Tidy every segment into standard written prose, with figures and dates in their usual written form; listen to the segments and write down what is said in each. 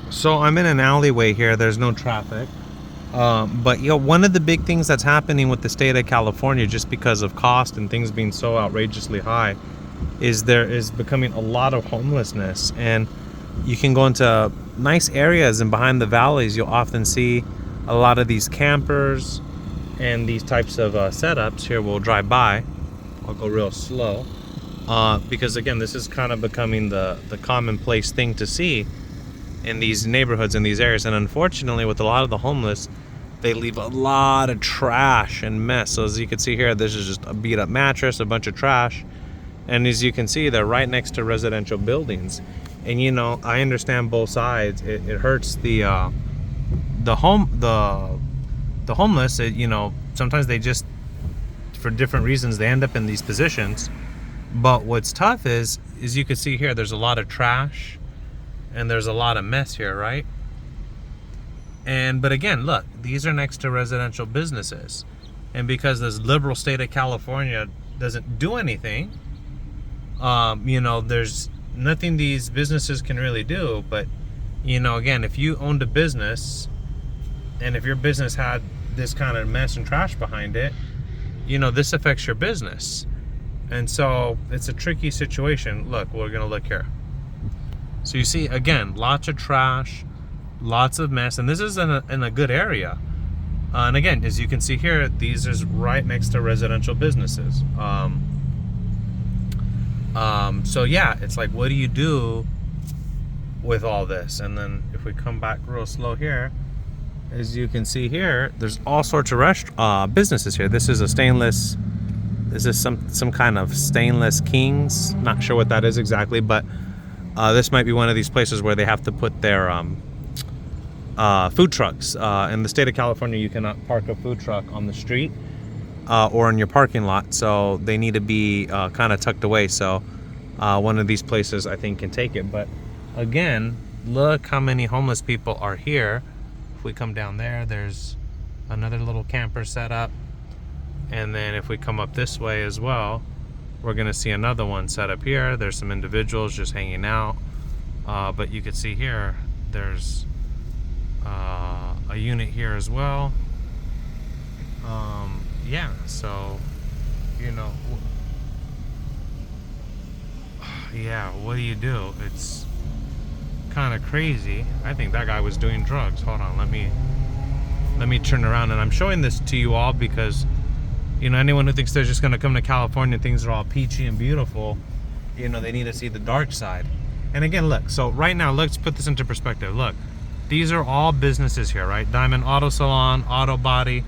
So I'm in an alleyway here. There's no traffic. But one of the big things that's happening with the state of California, just because of cost and things being so outrageously high, is there is becoming a lot of homelessness. And you can go into nice areas, and behind the valleys, you'll often see a lot of these campers and these types of setups. Here, we'll drive by. I'll go real slow. Because again, this is kind of becoming the commonplace thing to see in these neighborhoods, in these areas. And unfortunately, with a lot of the homeless, they leave a lot of trash and mess. So as you can see here, this is just a beat up mattress, a bunch of trash. And as you can see, they're right next to residential buildings. And I understand both sides. It hurts the homeless. Sometimes they just, for different reasons, they end up in these positions. But what's tough is you can see here, there's a lot of trash and there's a lot of mess here, right? But again, look, these are next to residential businesses. And because this liberal state of California doesn't do anything, there's nothing these businesses can really do. But, again, if you owned a business and if your business had this kind of mess and trash behind it, this affects your business. And so it's a tricky situation. Look, we're going to look here. So you see, again, lots of trash, lots of mess, and this is in a good area. And again, as you can see here, these is right next to residential businesses. So yeah, it's like, what do you do with all this? And then if we come back real slow here, as you can see here, there's all sorts of businesses here. This is a stainless. This is some kind of stainless Kings. Not sure what that is exactly, but this might be one of these places where they have to put their food trucks. In the state of California, you cannot park a food truck on the street or in your parking lot, so they need to be kind of tucked away. So one of these places, I think, can take it. But again, look how many homeless people are here. If we come down there, there's another little camper set up. And then if we come up this way as well, we're going to see another one set up here. There's some individuals just hanging out. But you can see here, there's a unit here as well. Yeah, so, yeah, what do you do? It's kind of crazy. I think that guy was doing drugs. Hold on, let me turn around. And I'm showing this to you all because anyone who thinks they're just going to come to California, things are all peachy and beautiful, they need to see the dark side. And again, look, so right now, let's put this into perspective. Look, these are all businesses here, right? Diamond Auto Salon, Auto Body,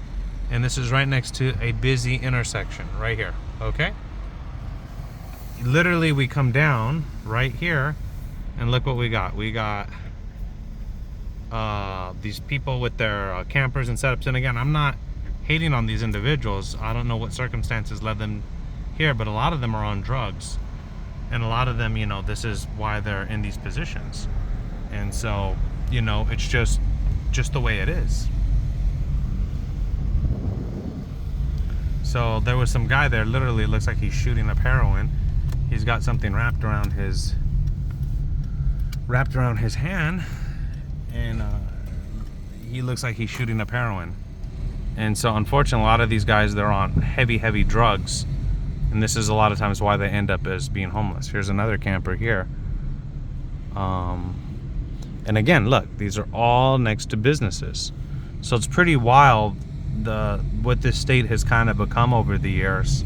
and this is right next to a busy intersection right here, okay? Literally, we come down right here, and look what we got. We got these people with their campers and setups. And again, I'm not hating on these individuals. I don't know what circumstances led them here, but a lot of them are on drugs, and a lot of them, this is why they're in these positions. And so, it's just the way it is. So there was some guy there, literally it looks like he's shooting up heroin. He's got something wrapped around his hand, and he looks like he's shooting up heroin. And so unfortunately, a lot of these guys, they're on heavy drugs, and this is a lot of times why they end up as being homeless. Here's another camper here. And again, look, these are all next to businesses. So it's pretty wild what this state has kind of become over the years.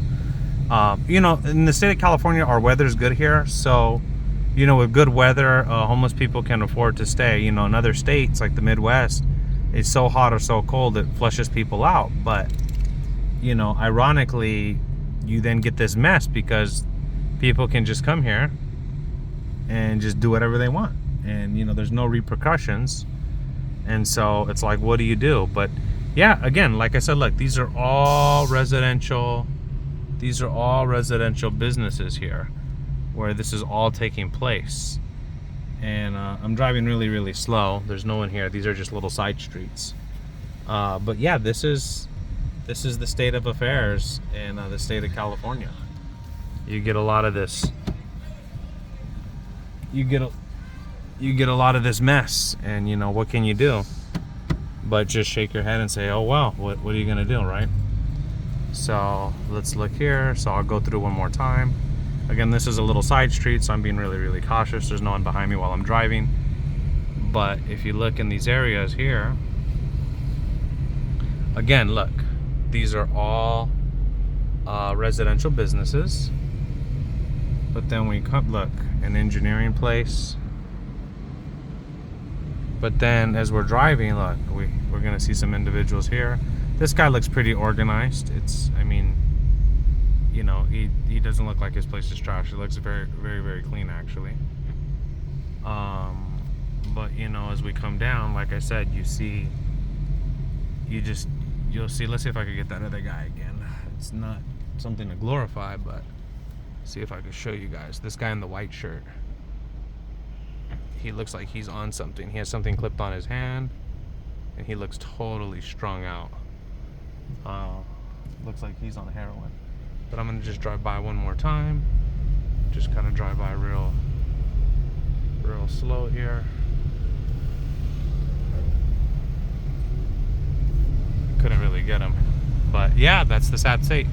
In the state of California, our weather's good here. So, with good weather, homeless people can afford to stay. In other states like the Midwest, it's so hot or so cold it flushes people out. But, ironically, you then get this mess because people can just come here and just do whatever they want. And, there's no repercussions. And so it's like, what do you do? But yeah, again, like I said, look, these are all residential businesses here where this is all taking place. And I'm driving really slow. There's no one here. These are just little side streets. But yeah, this is the state of affairs in the state of California. You get a lot of this. You you get a lot of this mess, and you know, what can you do but just shake your head and say, oh well, what are you gonna do, right? So let's look here. So I'll go through one more time. Again, this is a little side street, so I'm being really, really cautious. There's no one behind me while I'm driving. But if you look in these areas here, again, look, these are all residential businesses. But then we come, look, an engineering place. But then as we're driving, look, we're gonna see some individuals here. This guy looks pretty organized. I mean, you know, he doesn't look like his place is trash. It looks very, very, very clean, actually. But you know, as we come down, like I said, you'll see. Let's see if I can get that other guy again. It's not something to glorify, but see if I can show you guys. This guy in the white shirt. He looks like he's on something. He has something clipped on his hand, and he looks totally strung out. Looks like he's on heroin. But I'm gonna just drive by one more time. Just kind of drive by real slow here. Couldn't really get him, but yeah, that's the sad state.